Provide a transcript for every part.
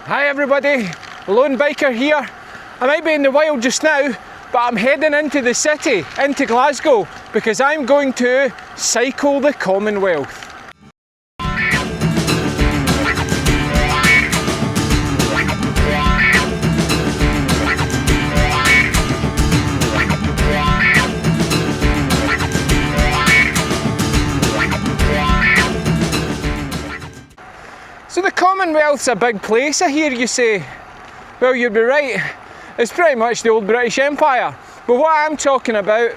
Hi everybody, Lone Biker here. I might be in the wild just now, but I'm heading into the city, into Glasgow, because I'm going to cycle the Commonwealth. So the Commonwealth's a big place, I hear you say. Well, you'd be right. It's pretty much the old British Empire. But what I'm talking about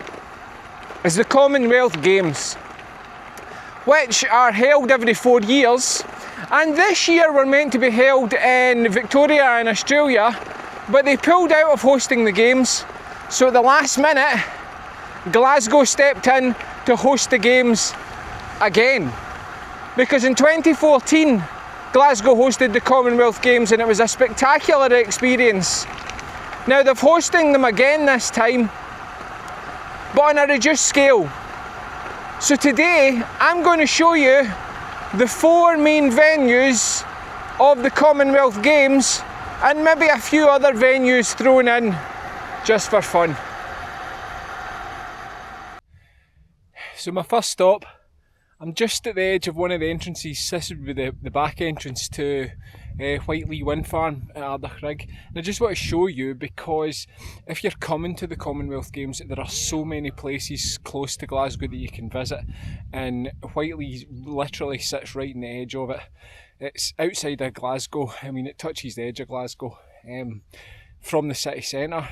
is the Commonwealth Games, which are held every 4 years. And this year were meant to be held in Victoria in Australia, but they pulled out of hosting the Games. So at the last minute, Glasgow stepped in to host the Games again. Because in 2014, Glasgow hosted the Commonwealth Games and it was a spectacular experience. Now they're hosting them again this time, but on a reduced scale. So today I'm going to show you the 4 main venues of the Commonwealth Games and maybe a few other venues thrown in just for fun. So my first stop, I'm just at the edge of one of the entrances. This would be the back entrance to Whiteley Wind Farm at Ardachrig. And I just want to show you, because if you're coming to the Commonwealth Games, there are so many places close to Glasgow that you can visit, and Whiteley literally sits right in the edge of it. It's outside of Glasgow. I mean, it touches the edge of Glasgow. From the city centre,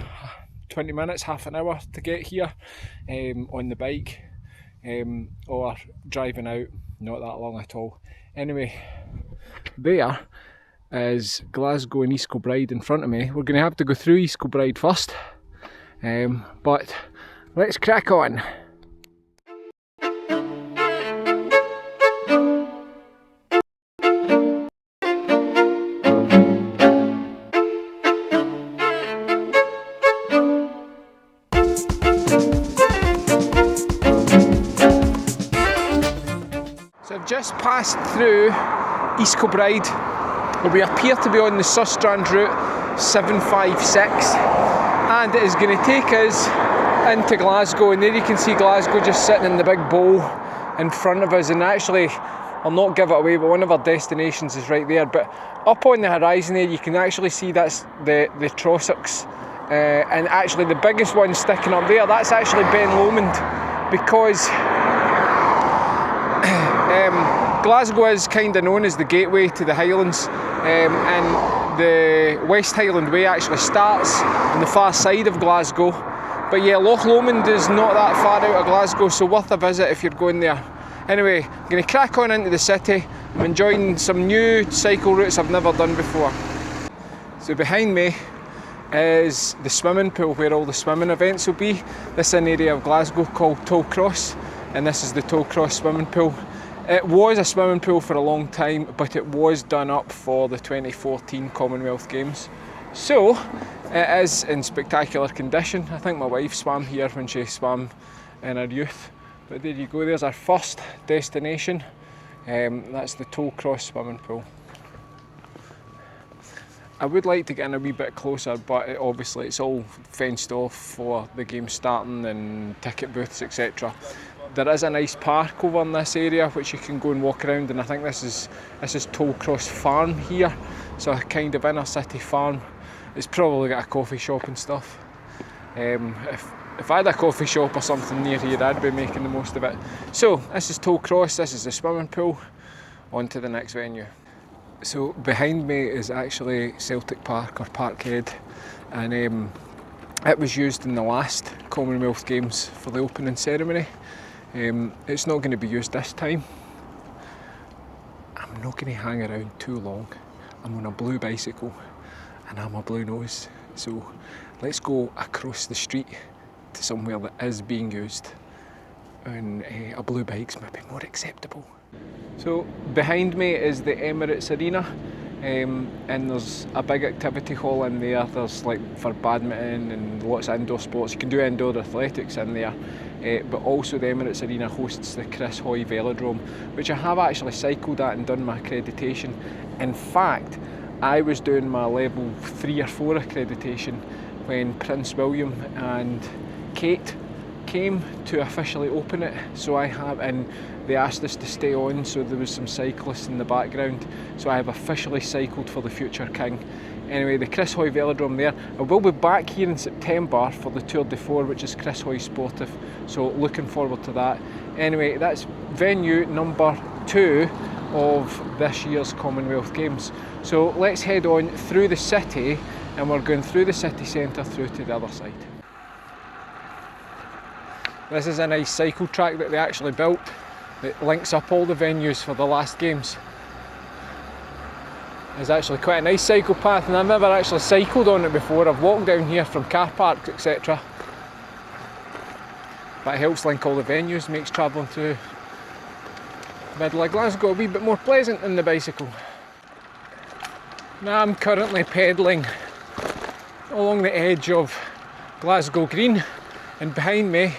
20 minutes, half an hour to get here on the bike. Or driving out, not that long at all. Anyway, there is Glasgow and East Kilbride in front of me. We're going to have to go through East Kilbride first, but let's crack on. Just passed through East Kilbride, where we appear to be on the Sustrand route 756, and it is going to take us into Glasgow. And there you can see Glasgow just sitting in the big bowl in front of us. And actually, I'll not give it away, but one of our destinations is right there. But up on the horizon there, you can actually see that's the Trossachs, and actually the biggest one sticking up there, that's actually Ben Lomond, because Glasgow is kind of known as the gateway to the Highlands, and the West Highland Way actually starts on the far side of Glasgow. But yeah, Loch Lomond is not that far out of Glasgow, so worth a visit if you're going there. Anyway, I'm going to crack on into the city. I'm enjoying some new cycle routes I've never done before. So behind me is the swimming pool where all the swimming events will be. This is an area of Glasgow called Tollcross, and this is the Tollcross swimming pool. It was a swimming pool for a long time, but it was done up for the 2014 Commonwealth Games. So it is in spectacular condition. I think my wife swam here when she swam in her youth. But there you go, there's our first destination. That's the Tollcross swimming pool. I would like to get in a wee bit closer, but obviously it's all fenced off for the game starting and ticket booths, etc. There is a nice park over in this area which you can go and walk around, and I think this is Tollcross Farm here, so a kind of inner city farm. It's probably got a coffee shop and stuff. If I had a coffee shop or something near here, I'd be making the most of it. So this is Tollcross, this is the swimming pool. On to the next venue. So behind me is actually Celtic Park, or Parkhead, and it was used in the last Commonwealth Games for the opening ceremony. It's not going to be used this time. I'm not going to hang around too long. I'm on a blue bicycle and I'm a blue nose, so let's go across the street to somewhere that is being used, and a blue bike's maybe more acceptable. So behind me is the Emirates Arena, and there's a big activity hall in there. There's like for badminton and lots of indoor sports. You can do indoor athletics in there, but also the Emirates Arena hosts the Chris Hoy Velodrome, which I have actually cycled at and done my accreditation. In fact, I was doing my level 3 or 4 accreditation when Prince William and Kate came to officially open it. So I have, and they asked us to stay on, so there was some cyclists in the background. So I have officially cycled for the future king. Anyway, the Chris Hoy Velodrome there. I will be back here in September for the Tour de Four, which is Chris Hoy Sportive, so looking forward to that. Anyway, that's venue number 2 of this year's Commonwealth Games. So let's head on through the city, and we're going through the city centre through to the other side. This is a nice cycle track that they actually built that links up all the venues for the last games. It's actually quite a nice cycle path, and I've never actually cycled on it before. I've walked down here from car parks, etc. But it helps link all the venues, makes travelling through the middle of Glasgow a wee bit more pleasant than the bicycle. Now I'm currently pedalling along the edge of Glasgow Green, and behind me,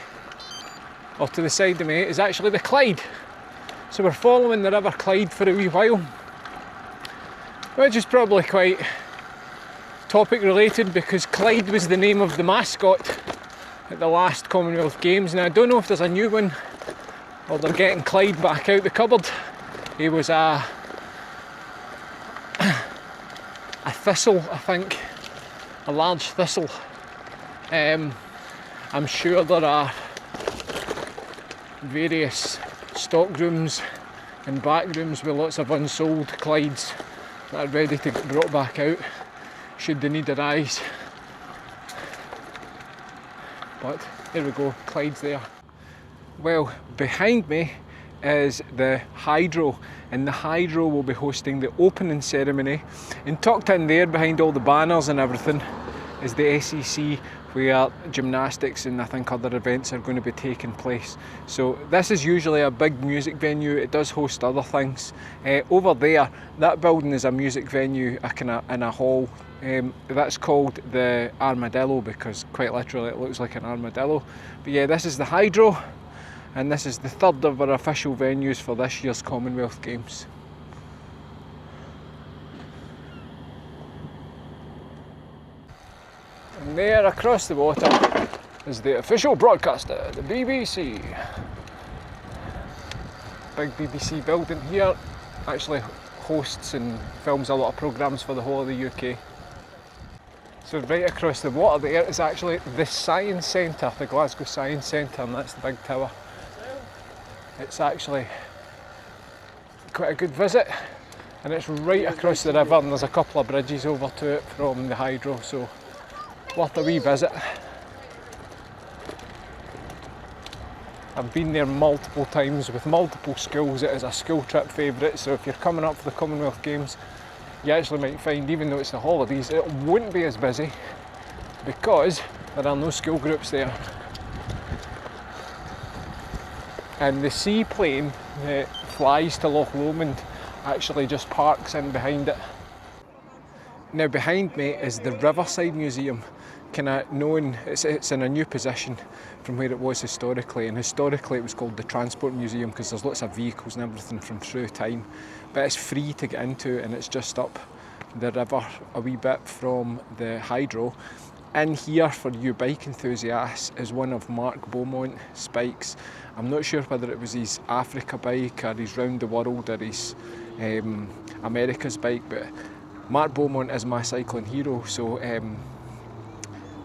or to the side of me, is actually the Clyde. So we're following the River Clyde for a wee while, which is probably quite topic related because Clyde was the name of the mascot at the last Commonwealth Games. Now I don't know if there's a new one or they're getting Clyde back out the cupboard. He was a thistle, I think, a large thistle. I'm sure there are various stock rooms and back rooms with lots of unsold Clydes that are ready to be brought back out should the need arise. But here we go, Clyde's there. Well, behind me is the Hydro, and the Hydro will be hosting the opening ceremony. And tucked in there behind all the banners and everything is the SCC, where gymnastics and I think other events are going to be taking place. So this is usually a big music venue. It does host other things. Over there, that building is a music venue in a hall. That's called the Armadillo because quite literally it looks like an armadillo. But yeah, this is the Hydro, and this is the third of our official venues for this year's Commonwealth Games. And there across the water is the official broadcaster, the BBC. Big BBC building here, actually hosts and films a lot of programmes for the whole of the UK. So right across the water there is actually the Science Centre, the Glasgow Science Centre, and that's the big tower. It's actually quite a good visit, and it's right across the river, and there's a couple of bridges over to it from the Hydro, so worth a wee visit. I've been there multiple times with multiple schools. It is a school trip favourite, so if you're coming up for the Commonwealth Games, you actually might find, even though it's the holidays, it wouldn't be as busy because there are no school groups there. And the seaplane that flies to Loch Lomond actually just parks in behind it. Now behind me is the Riverside Museum, kind of known, it's in a new position from where it was historically, and historically it was called the Transport Museum because there's lots of vehicles and everything from through time, but it's free to get into, and it's just up the river a wee bit from the Hydro. In here for you bike enthusiasts is one of Mark Beaumont's bikes. I'm not sure whether it was his Africa bike or his round the world or his America's bike, but Mark Beaumont is my cycling hero, so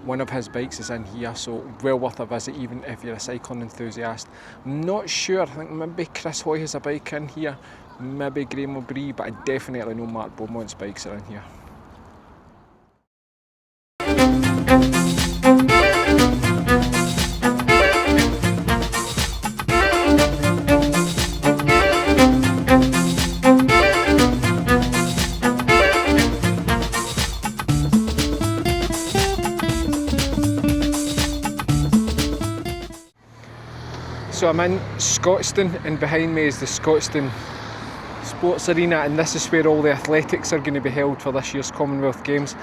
one of his bikes is in here, so well worth a visit even if you're a cycling enthusiast. I'm not sure, I think maybe Chris Hoy has a bike in here, maybe Graham O'Brien, but I definitely know Mark Beaumont's bikes are in here. So I'm in Scotstoun, and behind me is the Scotstoun Sports Arena, and this is where all the athletics are going to be held for this year's Commonwealth Games.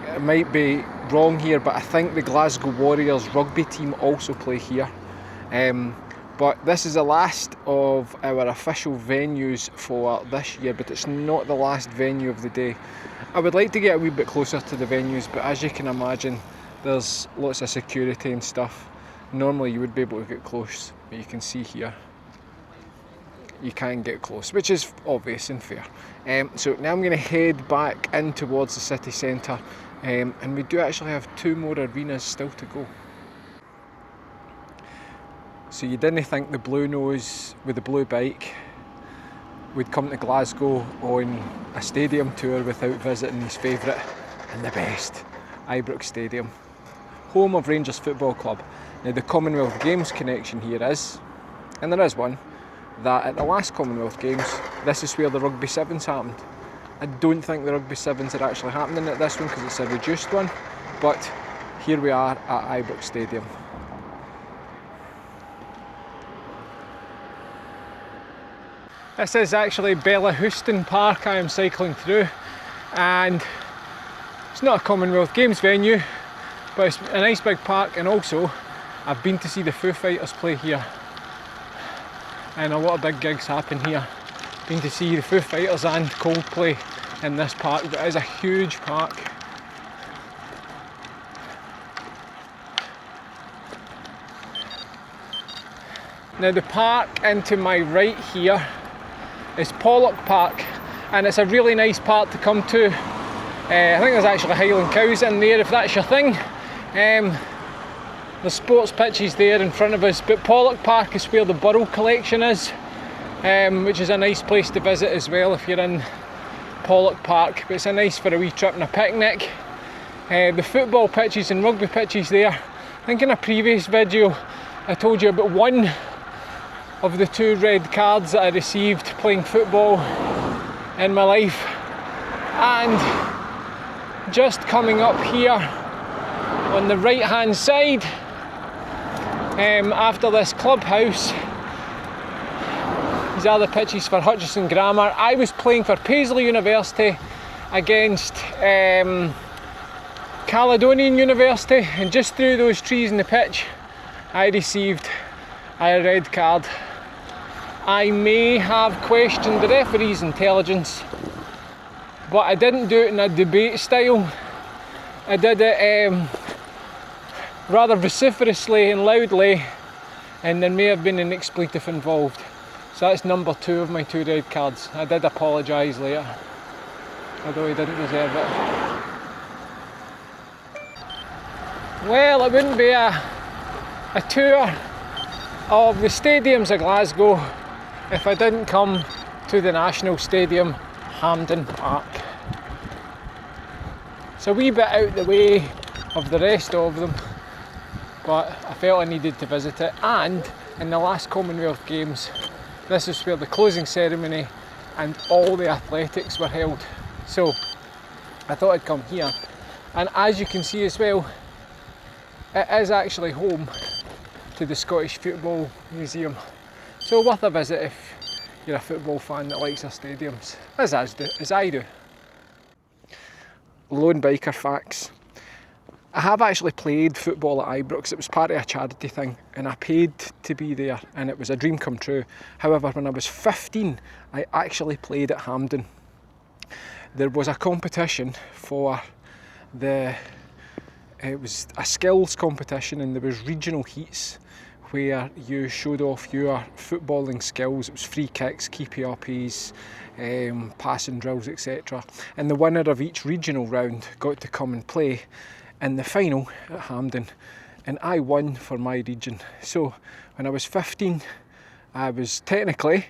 It might be wrong here, but I think the Glasgow Warriors rugby team also play here. But this is the last of our official venues for this year, but it's not the last venue of the day. I would like to get a wee bit closer to the venues, but as you can imagine, there's lots of security and stuff. Normally you would be able to get close, but you can see here you can get close, which is obvious and fair. So now I'm going to head back in towards the city centre, and we do actually have 2 more arenas still to go. So you didn't think the Blue Nose with the blue bike would come to Glasgow on a stadium tour without visiting his favourite and the best, Ibrox Stadium, home of Rangers Football Club. Now the Commonwealth Games connection here is, and there is one, that at the last Commonwealth Games, this is where the Rugby Sevens happened. I don't think the Rugby Sevens are actually happening at this one because it's a reduced one, but here we are at Ibrox Stadium. This is actually Bellahouston Park I am cycling through, and it's not a Commonwealth Games venue, but it's a nice big park, and also I've been to see the Foo Fighters play here, and a lot of big gigs happen here. Been to see the Foo Fighters and Coldplay in this park, but it is a huge park. Now the park into my right here is Pollock Park, and it's a really nice park to come to. I think there's actually Highland cows in there if that's your thing. The sports pitches there in front of us, but Pollock Park is where the Borough collection is, which is a nice place to visit as well if you're in Pollock Park, but it's a nice for a wee trip and a picnic. The football pitches and rugby pitches there. I think in a previous video I told you about one of the 2 red cards that I received playing football in my life, and just coming up here on the right hand side, after this clubhouse, these are the pitches for Hutchinson Grammar. I was playing for Paisley University against Caledonian University, and just through those trees in the pitch I received a red card. I may have questioned the referee's intelligence, but I didn't do it in a debate style. I did it rather vociferously and loudly, and there may have been an expletive involved. So that's number 2 of my 2 red cards. I did apologise later, although he didn't deserve it. Well, it wouldn't be a tour of the stadiums of Glasgow if I didn't come to the National Stadium, Hampden Park. It's a wee bit out the way of the rest of them, but I felt I needed to visit it, and in the last Commonwealth Games, this is where the closing ceremony and all the athletics were held. So I thought I'd come here, and as you can see as well, it is actually home to the Scottish Football Museum. So worth a visit if you're a football fan that likes our stadiums, as I do. Lone biker facts. I have actually played football at Ibrox. It was part of a charity thing, and I paid to be there, and it was a dream come true. However, when I was 15, I actually played at Hampden. There was a competition for it was a skills competition, and there was regional heats where you showed off your footballing skills. It was free kicks, keepy-uppies, passing drills, etc. And the winner of each regional round got to come and play in the final at Hampden, and I won for my region. So when I was 15, I was technically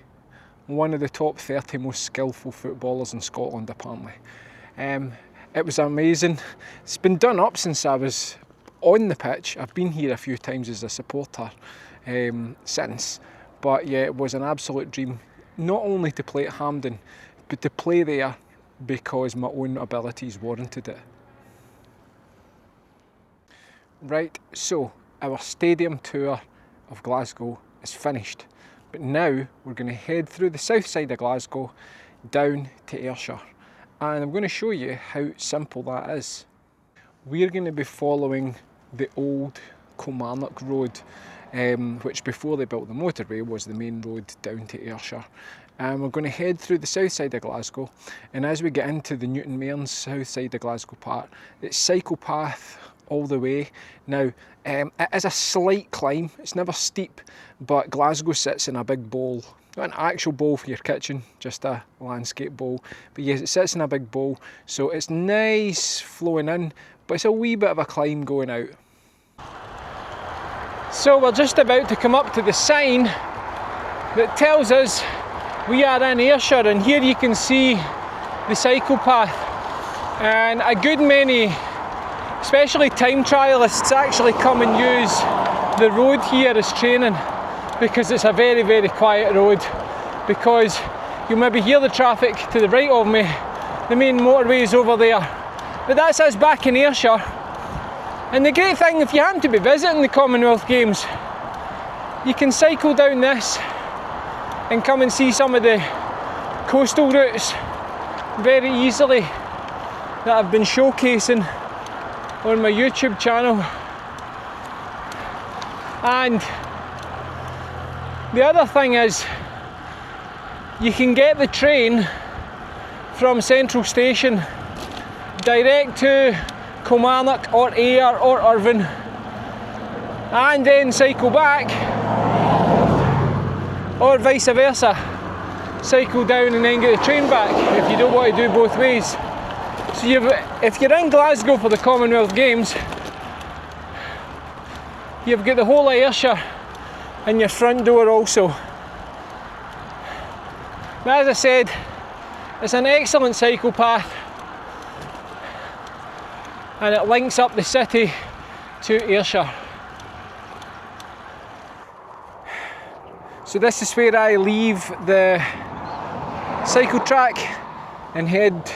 one of the top 30 most skillful footballers in Scotland, apparently. It was amazing. It's been done up since I was on the pitch. I've been here a few times as a supporter since, but yeah, it was an absolute dream, not only to play at Hampden, but to play there because my own abilities warranted it. Right, so our stadium tour of Glasgow is finished, but now we're going to head through the south side of Glasgow down to Ayrshire, and I'm going to show you how simple that is. We're going to be following the old Kilmarnock Road. which before they built the motorway was the main road down to Ayrshire. And we're going to head through the south side of Glasgow, and as we get into the Newton Mearns south side of Glasgow part, it's cycle path all the way. Now, it is a slight climb, it's never steep, but Glasgow sits in a big bowl. Not an actual bowl for your kitchen, just a landscape bowl. But yes, it sits in a big bowl, so it's nice flowing in, but it's a wee bit of a climb going out. So we're just about to come up to the sign that tells us we are in Ayrshire, and here you can see the cycle path. And a good many, especially time trialists, actually come and use the road here as training, because it's a very, very quiet road. Because you'll maybe hear the traffic to the right of me, the main motorway is over there. But that's us back in Ayrshire. And the great thing, if you happen to be visiting the Commonwealth Games, you can cycle down this and come and see some of the coastal routes very easily that I've been showcasing on my YouTube channel. And the other thing is, you can get the train from Central Station direct to Kilmarnock or Ayr or Irvine, and then cycle back, or vice versa, cycle down and then get the train back if you don't want to do both ways. So if you're in Glasgow for the Commonwealth Games, you've got the whole of Ayrshire in your front door also. But as I said, it's an excellent cycle path, and it links up the city to Ayrshire. So this is where I leave the cycle track and head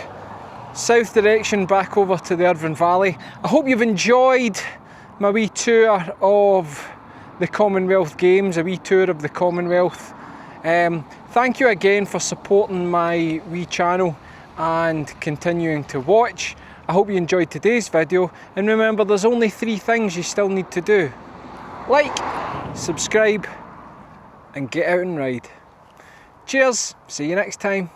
south direction back over to the Irvine Valley. I hope you've enjoyed my wee tour of the Commonwealth Games, a wee tour of the Commonwealth. Thank you again for supporting my wee channel and continuing to watch. I hope you enjoyed today's video, and remember, there's only 3 things you still need to do: like, subscribe, and get out and ride. Cheers, see you next time.